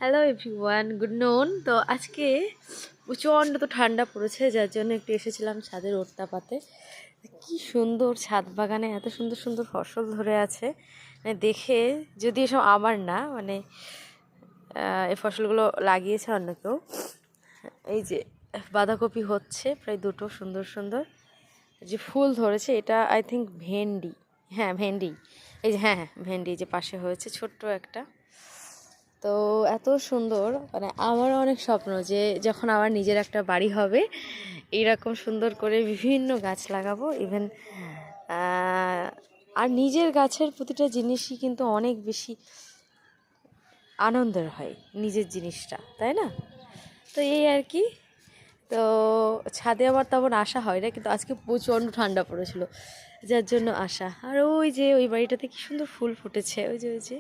Hello everyone, good নুন। তো আজকে প্রচণ্ড তো ঠান্ডা পড়েছে, যার জন্য একটু এসেছিলাম ছাদের ওড়তাপাতে। কি সুন্দর ছাদ বাগানে এত সুন্দর সুন্দর ফসল ধরে আছে, মানে দেখে, যদি এসব আমার না, মানে এই ফসলগুলো লাগিয়েছে অন্য কেউ। এই যে বাঁধাকপি হচ্ছে প্রায় দুটো, সুন্দর সুন্দর যে ফুল ধরেছে, এটা আই থিঙ্ক ভেন্ডি। হ্যাঁ ভেন্ডি, এই যে হ্যাঁ হ্যাঁ ভেন্ডি, যে পাশে হয়েছে ছোট্ট একটা। তো এত সুন্দর, মানে আমারও অনেক স্বপ্ন যে যখন আমার নিজের একটা বাড়ি হবে এইরকম সুন্দর করে বিভিন্ন গাছ লাগাবো। ইভেন আর নিজের গাছের প্রতিটা জিনিসই কিন্তু অনেক বেশি আনন্দের হয়, নিজের জিনিসটা, তাই না? তো এই আর কি। তো ছাদে আমার তেমন আসা হয় না, কিন্তু আজকে প্রচণ্ড ঠান্ডা পড়েছিল, যার জন্য আসা। আর ওই যে ওই বাড়িটাতে কি সুন্দর ফুল ফুটেছে, ওই যে